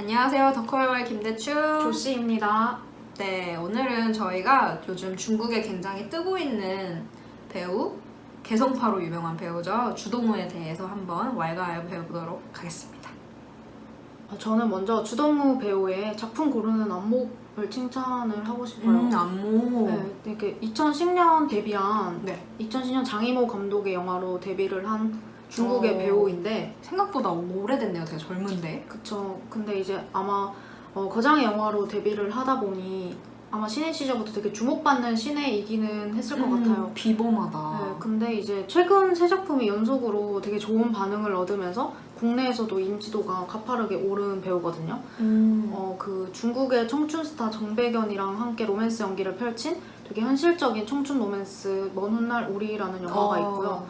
안녕하세요. 더커웨어의 김대추 조씨입니다. 네, 오늘은 저희가 요즘 중국에 굉장히 뜨고 있는 배우, 개성파로 유명한 배우죠. 주동우에 대해서 한번 왈가왈부 배워보도록 하겠습니다. 저는 먼저 주동우 배우의 작품 고르는 안목을 칭찬을 하고 싶어요. 안무. 네, 되게 2010년 데뷔한 네. 2010년 장이모 감독의 영화로 데뷔를 한 중국의 배우인데 생각보다 오래됐네요. 되게 젊은데. 그쵸. 근데 이제 아마 거장의 영화로 데뷔를 하다 보니 아마 신인 시절부터 되게 주목받는 신예이기는 했을 것 같아요. 비범하다. 네, 근데 이제 최근 세 작품이 연속으로 되게 좋은 반응을 얻으면서 국내에서도 인지도가 가파르게 오른 배우거든요. 그 중국의 청춘 스타 정백연이랑 함께 로맨스 연기를 펼친 되게 현실적인 청춘 로맨스 먼 훗날 우리라는 영화가 있고요.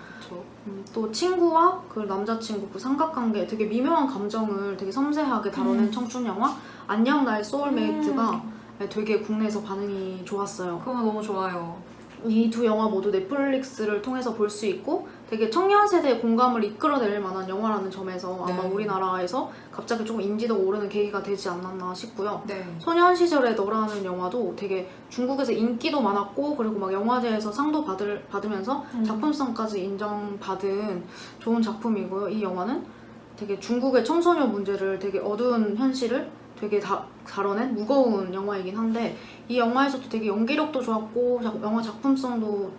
또 친구와 그 남자친구 그 삼각관계 되게 미묘한 감정을 되게 섬세하게 다뤄낸 청춘 영화 안녕 나의 소울메이트가 되게 국내에서 반응이 좋았어요. 그거 너무 좋아요. 이 두 영화 모두 넷플릭스를 통해서 볼 수 있고 되게 청년 세대의 공감을 이끌어낼 만한 영화라는 점에서 아마 네. 우리나라에서 갑자기 조금 인지도가 오르는 계기가 되지 않았나 싶고요. 네. 소년 시절의 너라는 영화도 되게 중국에서 인기도 많았고 그리고 막 영화제에서 상도 받으면서 작품성까지 인정받은 좋은 작품이고요. 이 영화는 되게 중국의 청소년 문제를 되게 어두운 현실을 되게 다뤄낸 무거운 영화이긴 한데 이 영화에서도 되게 연기력도 좋았고 영화 작품성도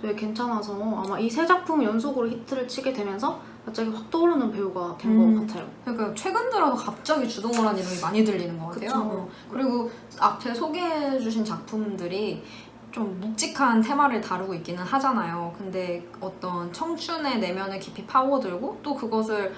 되게 괜찮아서 아마 이 세 작품 연속으로 히트를 치게 되면서 갑자기 확 떠오르는 배우가 된 것 같아요. 그러니까 최근 들어도 갑자기 주동우라는 이름이 많이 들리는 것 같아요. 그쵸. 그리고 앞에 소개해주신 작품들이 좀 묵직한 테마를 다루고 있기는 하잖아요. 근데 어떤 청춘의 내면을 깊이 파고들고 또 그것을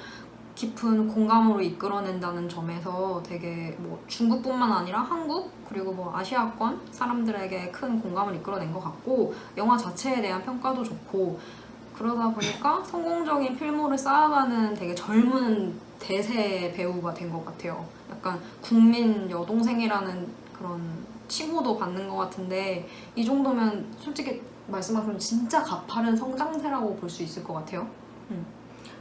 깊은 공감으로 이끌어낸다는 점에서 되게 뭐 중국뿐만 아니라 한국 그리고 뭐 아시아권 사람들에게 큰 공감을 이끌어낸 것 같고 영화 자체에 대한 평가도 좋고 그러다 보니까 성공적인 필모를 쌓아가는 되게 젊은 대세 배우가 된 것 같아요. 약간 국민 여동생이라는 그런 칭호도 받는 것 같은데 이 정도면 솔직히 말씀하시면 진짜 가파른 성장세라고 볼 수 있을 것 같아요.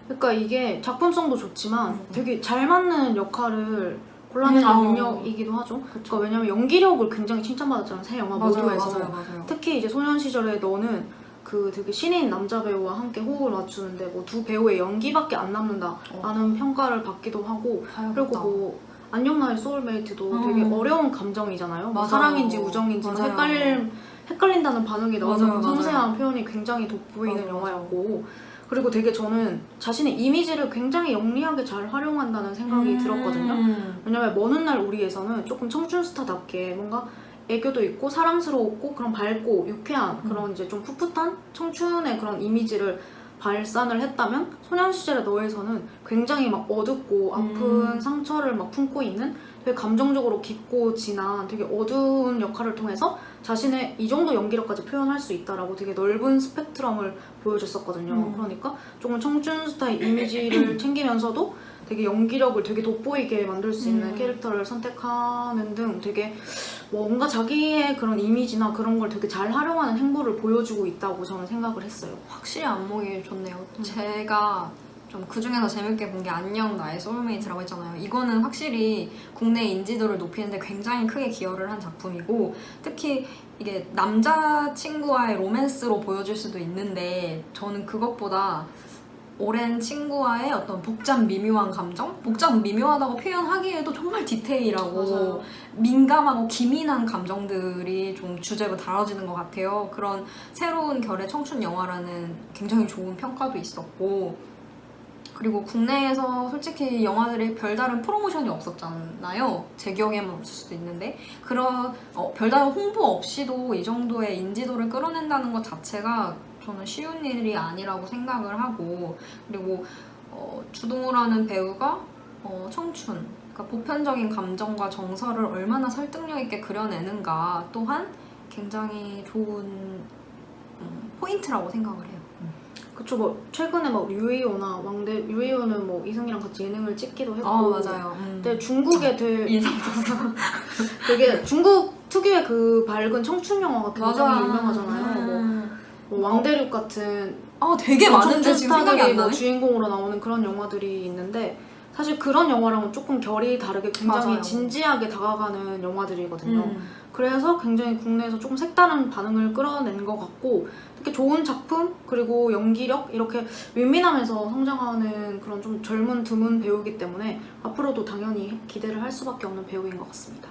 그러니까 이게 작품성도 좋지만 되게 잘 맞는 역할을 골라내는 능력이기도 하죠. 그러니까 왜냐면 연기력을 굉장히 칭찬받았잖아요. 새 영화 모두에서. 맞아요. 특히 이제 소년 시절에 너는 그 되게 신인 남자 배우와 함께 호흡을 맞추는데 뭐 두 배우의 연기밖에 안 남는다라는 평가를 받기도 하고 그리고 뭐 안녕 나의 소울메이트도 되게 어려운 감정이잖아요. 뭐 사랑인지 우정인지 헷갈린다는 반응이 나오는 섬세한 표현이 굉장히 돋보이는 영화였고 그리고 되게 저는 자신의 이미지를 굉장히 영리하게 잘 활용한다는 생각이 들었거든요. 왜냐면 먼 훗날 우리에서는 조금 청춘 스타답게 뭔가 애교도 있고 사랑스러웠고 그런 밝고 유쾌한 그런 이제 좀 풋풋한 청춘의 그런 이미지를 발산을 했다면 소년 시절의 너에서는 굉장히 막 어둡고 아픈 상처를 막 품고 있는 되게 감정적으로 깊고 진한 되게 어두운 역할을 통해서 자신의 이 정도 연기력까지 표현할 수 있다라고 되게 넓은 스펙트럼을 보여줬었거든요. 그러니까 조금 청춘 스타의 이미지를 챙기면서도 되게 연기력을 되게 돋보이게 만들 수 있는 캐릭터를 선택하는 등 되게 뭔가 자기의 그런 이미지나 그런 걸 되게 잘 활용하는 행보를 보여주고 있다고 저는 생각을 했어요. 확실히 안목이 좋네요. 제가 좀 그중에서 재밌게 본 게 안녕 나의 소울메이트라고 했잖아요. 이거는 확실히 국내 인지도를 높이는데 굉장히 크게 기여를 한 작품이고 특히 이게 남자친구와의 로맨스로 보여질 수도 있는데 저는 그것보다 오랜 친구와의 어떤 복잡 미묘한 감정? 복잡 미묘하다고 표현하기에도 정말 디테일하고 맞아요. 민감하고 기민한 감정들이 좀 주제로 다뤄지는 것 같아요. 그런 새로운 결의 청춘 영화라는 굉장히 좋은 평가도 있었고 그리고 국내에서 솔직히 영화들이 별다른 프로모션이 없었잖아요. 제 기억에만 없을 수도 있는데 그런 별다른 홍보 없이도 이 정도의 인지도를 끌어낸다는 것 자체가 저는 쉬운 일이 아니라고 생각을 하고 그리고 주동우라는 배우가 청춘 그러니까 보편적인 감정과 정서를 얼마나 설득력 있게 그려내는가 또한 굉장히 좋은 포인트라고 생각을 해요. 그쵸, 뭐 최근에 막 류이호나 류이호는 뭐 이승이랑 같이 예능을 찍기도 했고 맞아요. 근데 중국에 인상 썼어. 되게 중국 특유의 그 밝은 청춘 영화가 굉장히 유명하잖아요. 뭐 왕대륙 같은 되게 많은데 청춘 지금 생각이 스타들이 안 뭐 나네. 주인공으로 나오는 그런 영화들이 있는데 사실 그런 영화랑은 조금 결이 다르게 굉장히 맞아요. 진지하게 다가가는 영화들이거든요. 그래서 굉장히 국내에서 조금 색다른 반응을 끌어낸 것 같고 특히 좋은 작품 그리고 연기력 이렇게 윈윈하면서 성장하는 그런 좀 젊은 드문 배우이기 때문에 앞으로도 당연히 기대를 할 수밖에 없는 배우인 것 같습니다.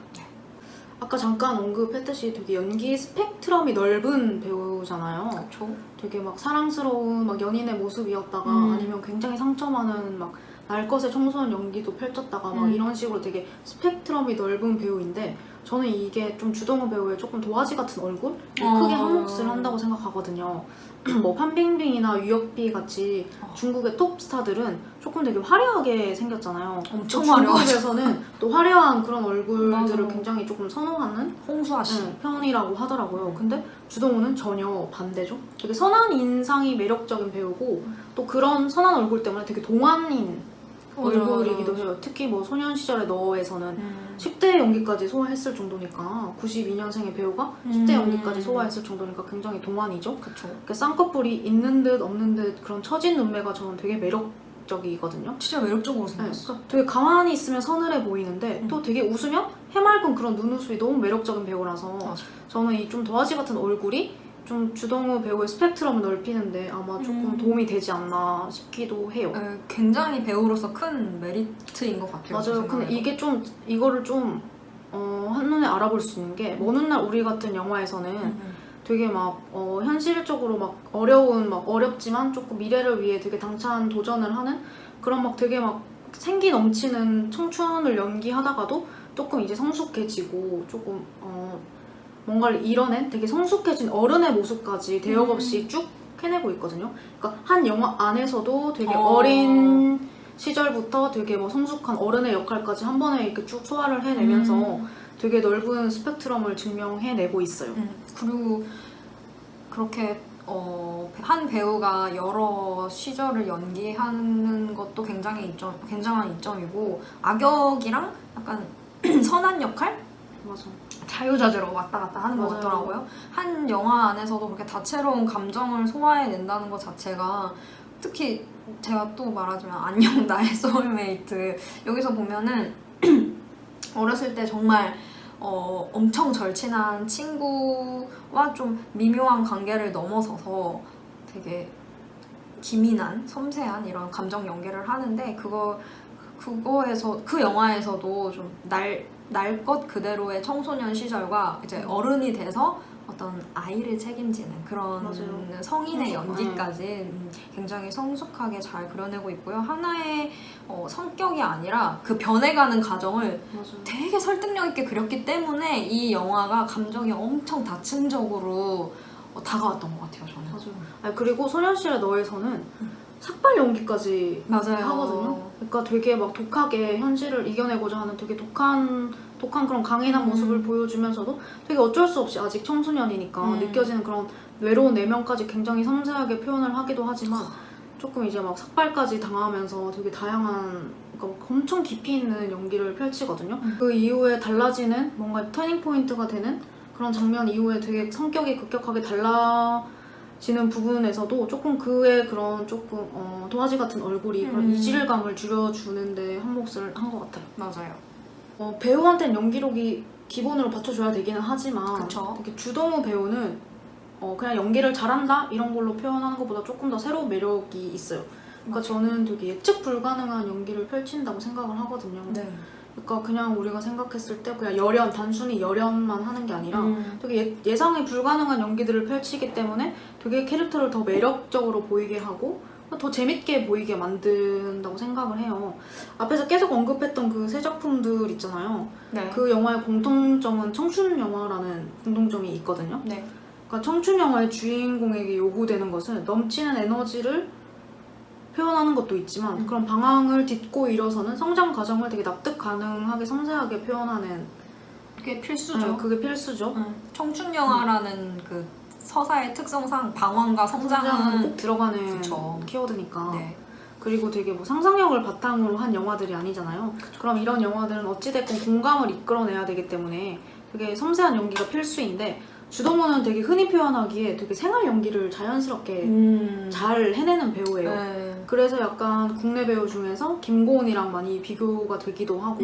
아까 잠깐 언급했듯이 되게 연기 스펙트럼이 넓은 배우잖아요. 그렇죠. 되게 막 사랑스러운 막 연인의 모습이었다가 아니면 굉장히 상처많은 막 날 것의 청소년 연기도 펼쳤다가 막 이런 식으로 되게 스펙트럼이 넓은 배우인데 저는 이게 좀 주동호 배우의 조금 도화지 같은 얼굴? 크게 한 몫을 한다고 생각하거든요. 뭐 판빙빙이나 유혁비 같이 중국의 톱 스타들은 조금 되게 화려하게 생겼잖아요. 엄청 또 중국에서는 또 화려한 그런 얼굴들을 맞아. 굉장히 조금 선호하는 홍수아 씨. 편이라고 하더라고요. 근데 주동호는 전혀 반대죠. 되게 선한 인상이 매력적인 배우고 또 그런 선한 얼굴 때문에 되게 동안인 얼굴이기도 해요. 특히 뭐 소년 시절의 너에서는 10대 연기까지 소화했을 정도니까 92년생의 배우가 10대 연기까지 소화했을 정도니까 굉장히 동안이죠. 그쵸. 쌍꺼풀이 있는 듯 없는 듯 그런 처진 눈매가 저는 되게 매력적이거든요. 진짜 매력적으로 네, 생겼어. 그러니까 되게 가만히 있으면 서늘해 보이는데 또 되게 웃으면 해맑은 그런 눈웃음이 너무 매력적인 배우라서 맞아. 저는 이 좀 도화지 같은 얼굴이 좀 주동호 배우의 스펙트럼을 넓히는데 아마 조금 도움이 되지 않나 싶기도 해요. 네, 굉장히 배우로서 큰 메리트인 것 같아요. 제 맞아요. 근데 생각에도. 이게 좀 이거를 좀 한눈에 알아볼 수 있는 게 먼 훗날 우리 같은 영화에서는 되게 막 현실적으로 막 어렵지만 조금 미래를 위해 되게 당찬 도전을 하는 그런 막 되게 막 생기 넘치는 청춘을 연기하다가도 조금 이제 성숙해지고 조금 뭔가를 이뤄낸 되게 성숙해진 어른의 모습까지 대역 없이 쭉 해내고 있거든요. 그러니까 한 영화 안에서도 되게 어린 시절부터 되게 뭐 성숙한 어른의 역할까지 한 번에 이렇게 쭉 소화를 해내면서 되게 넓은 스펙트럼을 증명해내고 있어요. 그리고 그렇게 한 배우가 여러 시절을 연기하는 것도 굉장한 이점이고 악역이랑 약간 선한 역할? 맞아. 자유자재로 왔다 갔다 하는 것 맞아요. 같더라고요. 한 영화 안에서도 그렇게 다채로운 감정을 소화해낸다는 것 자체가 특히 제가 또 말하자면 안녕 나의 소울메이트 여기서 보면은 어렸을 때 정말 엄청 절친한 친구와 좀 미묘한 관계를 넘어서서 되게 기민한 섬세한 이런 감정 연기를 하는데 그거에서 그 영화에서도 좀 날 것 그대로의 청소년 시절과 이제 어른이 돼서 어떤 아이를 책임지는 그런 맞아요. 성인의 연기까지 굉장히 성숙하게 잘 그려내고 있고요. 하나의 성격이 아니라 그 변해가는 과정을 맞아요. 되게 설득력 있게 그렸기 때문에 이 영화가 감정이 엄청 다층적으로 다가왔던 것 같아요. 저는. 맞아요. 아니, 그리고 소년시의 너에서는 삭발 연기까지 맞아요. 하거든요. 그러니까 되게 막 독하게 현실을 이겨내고자 하는 되게 독한 그런 강인한 모습을 보여주면서도 되게 어쩔 수 없이 아직 청소년이니까 느껴지는 그런 외로운 내면까지 굉장히 섬세하게 표현을 하기도 하지만 조금 이제 막 삭발까지 당하면서 되게 다양한 그러니까 엄청 깊이 있는 연기를 펼치거든요. 그 이후에 달라지는 뭔가 터닝 포인트가 되는 그런 장면 이후에 되게 성격이 급격하게 달라지는 부분에서도 조금 그의 그런 조금 도화지 같은 얼굴이 그런 이질감을 줄여주는데 한 몫을 한 것 같아요. 맞아요. 배우한테는 연기력이 기본으로 받쳐줘야 되기는 하지만 그쵸. 되게 주동우 배우는 그냥 연기를 잘한다 이런 걸로 표현하는 것보다 조금 더 새로운 매력이 있어요. 그러니까 저는 되게 예측 불가능한 연기를 펼친다고 생각을 하거든요. 네. 그러니까 그냥 우리가 생각했을 때 그냥 단순히 열연만 하는 게 아니라 되게 예상이 불가능한 연기들을 펼치기 때문에 되게 캐릭터를 더 매력적으로 보이게 하고 더 재밌게 보이게 만든다고 생각을 해요. 앞에서 계속 언급했던 그 세 작품들 있잖아요. 네. 그 영화의 공통점은 청춘 영화라는 공통점이 있거든요. 네. 그러니까 청춘 영화의 주인공에게 요구되는 것은 넘치는 에너지를 표현하는 것도 있지만 그런 방황을 딛고 일어서는 성장 과정을 되게 납득 가능하게 섬세하게 표현하는 그게 필수죠. 그게 필수죠. 청춘 영화라는 그 서사의 특성상 방황과 성장은 꼭 들어가는 그쵸. 키워드니까. 네. 그리고 되게 뭐 상상력을 바탕으로 한 영화들이 아니잖아요. 그럼 이런 영화들은 어찌됐건 공감을 이끌어내야 되기 때문에 되게 섬세한 연기가 필수인데 주동우는 되게 흔히 표현하기에 되게 생활 연기를 자연스럽게 잘 해내는 배우예요. 네. 그래서 약간 국내 배우 중에서 김고은이랑 많이 비교가 되기도 하고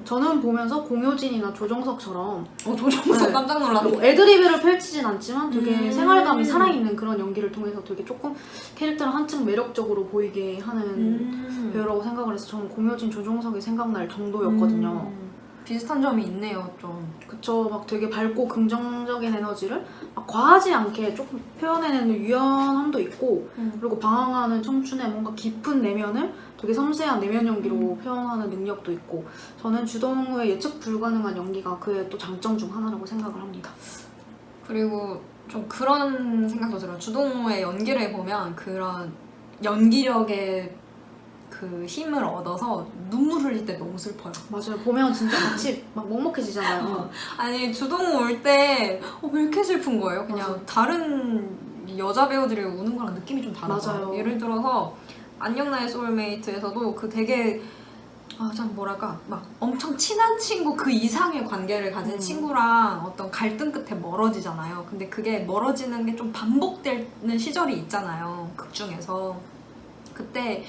저는 보면서 공효진이나 조정석처럼 조정석 네. 깜짝 놀랐네. 뭐 애드리브를 펼치진 않지만 되게 음. 생활감이 살아있는 그런 연기를 통해서 되게 조금 캐릭터를 한층 매력적으로 보이게 하는 배우라고 생각을 해서 저는 공효진, 조정석이 생각날 정도였거든요. 비슷한 점이 있네요, 좀. 그쵸, 막 되게 밝고 긍정적인 에너지를 막 과하지 않게 조금 표현해내는 유연함도 있고 그리고 방황하는 청춘의 뭔가 깊은 내면을 되게 섬세한 내면 연기로 표현하는 능력도 있고 저는 주동우의 예측 불가능한 연기가 그의 또 장점 중 하나라고 생각을 합니다. 그리고 좀 그런 생각도 들어요. 주동우의 연기를 보면 그런 연기력의 그 힘을 얻어서 눈물 흘릴 때 너무 슬퍼요. 맞아요. 보면 진짜 같이 막 먹먹해지잖아요. 아니 주동우 울 때 왜 이렇게 슬픈 거예요? 그냥 맞아. 다른 여자 배우들이 우는 거랑 느낌이 좀 다르죠. 맞아요. 예를 들어서 안녕 나의 소울메이트에서도 그 되게 참 뭐랄까 막 엄청 친한 친구 그 이상의 관계를 가진 친구랑 어떤 갈등 끝에 멀어지잖아요. 근데 그게 멀어지는 게 좀 반복되는 시절이 있잖아요. 극 중에서 그때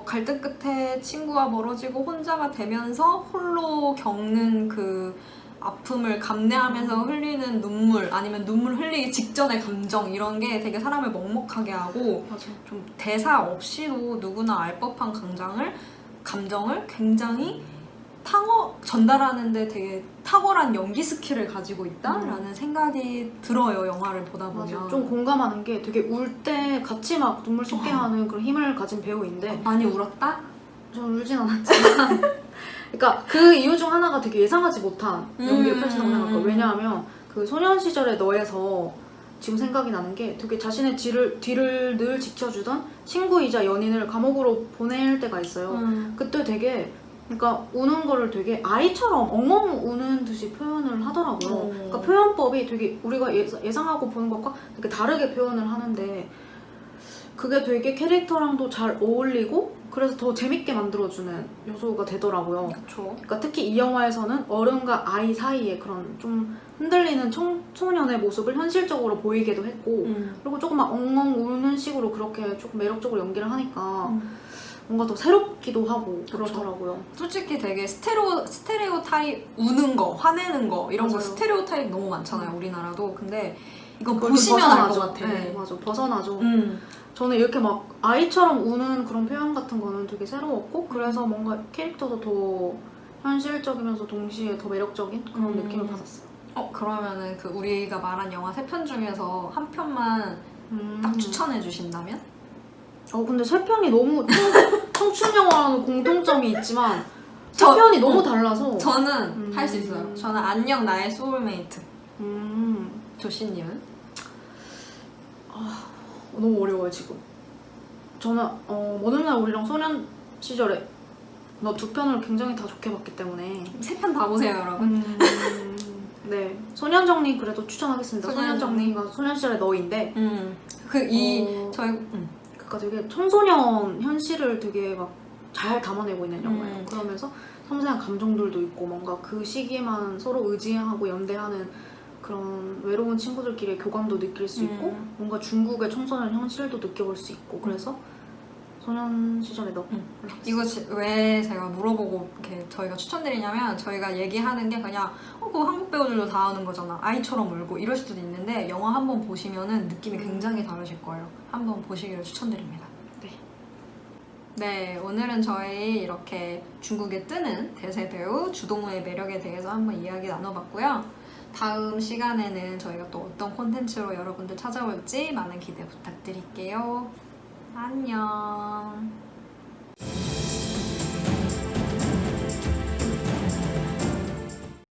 갈등 끝에 친구와 멀어지고 혼자가 되면서 홀로 겪는 그 아픔을 감내하면서 흘리는 눈물 아니면 눈물 흘리기 직전의 감정 이런 게 되게 사람을 먹먹하게 하고 맞아. 좀 대사 없이도 누구나 알 법한 감정을 굉장히 전달하는데 되게 탁월한 연기 스킬을 가지고 있다라는 생각이 들어요. 영화를 보다 보면. 맞아. 좀 공감하는 게 되게 울 때 같이 막 눈물 쏟게 하는 그런 힘을 가진 배우인데 많이 울었다? 저는 울진 않았지만 그러니까 그 이유 중 하나가 되게 예상하지 못한 연기를 펼친다고 생각해요. 왜냐하면 그 소년 시절의 너에서 지금 생각이 나는 게 되게 자신의 뒤를 늘 지켜주던 친구이자 연인을 감옥으로 보낼 때가 있어요. 그때 되게 그러니까 우는 거를 되게 아이처럼 엉엉 우는 듯이 표현을 하더라고요. 그러니까 표현법이 되게 우리가 예상하고 보는 것과 되게 다르게 표현을 하는데 그게 되게 캐릭터랑도 잘 어울리고 그래서 더 재밌게 만들어주는 요소가 되더라고요. 그렇죠. 그러니까 특히 이 영화에서는 어른과 아이 사이에 그런 좀 흔들리는 청소년의 모습을 현실적으로 보이기도 했고 그리고 조금 막 엉엉 우는 식으로 그렇게 조금 매력적으로 연기를 하니까 뭔가 더 새롭기도 하고 그렇더라고요. 솔직히 되게 스테레오 타입 우는 거, 화내는 거 이런 거 맞아요. 스테레오 타입 너무 많잖아요. 우리나라도. 근데 이거 그걸 보시면 알 것 벗어나죠. 같아. 네, 맞아. 벗어나죠. 저는 이렇게 막 아이처럼 우는 그런 표현 같은 거는 되게 새로웠고 그래서 뭔가 캐릭터도 더 현실적이면서 동시에 더 매력적인 그런 느낌을 받았어요. 그러면은 그 우리가 말한 영화 3편 중에서 한 편만 딱 추천해 주신다면? 근데 세 편이 너무 청춘 영화라는 공통점이 있지만 세 편이 너무 달라서 저는 할 수 있어요. 저는 안녕 나의 소울메이트. 조씨님은? 너무 어려워요 지금. 저는 어느 날 우리랑 소년 시절에 너 두 편을 굉장히 다 좋게 봤기 때문에 3편 다 보세요 여러분. 네, 소년정리 그래도 추천하겠습니다. 소년정리. 소년정리가 소년 시절의 너인데 저희 그러니까 되게 청소년 현실을 되게 막 잘 담아내고 있는 영화예요. 그러면서 섬세한 감정들도 있고 뭔가 그 시기에만 서로 의지하고 연대하는 그런 외로운 친구들끼리의 교감도 느낄 수 있고 뭔가 중국의 청소년 현실도 느껴볼 수 있고 그래서 소년 시절의 너 이거 왜 제가 물어보고 이렇게 저희가 추천드리냐면 저희가 얘기하는 게 그냥 그거 한국 배우들도 다 하는 거잖아 아이처럼 울고 이럴 수도 있는데 영화 한번 보시면은 느낌이 굉장히 다르실 거예요. 한번 보시기를 추천드립니다. 네, 오늘은 저희 이렇게 중국에 뜨는 대세 배우 주동우의 매력에 대해서 한번 이야기 나눠봤고요. 다음 시간에는 저희가 또 어떤 콘텐츠로 여러분들 찾아올지 많은 기대 부탁드릴게요. 안녕.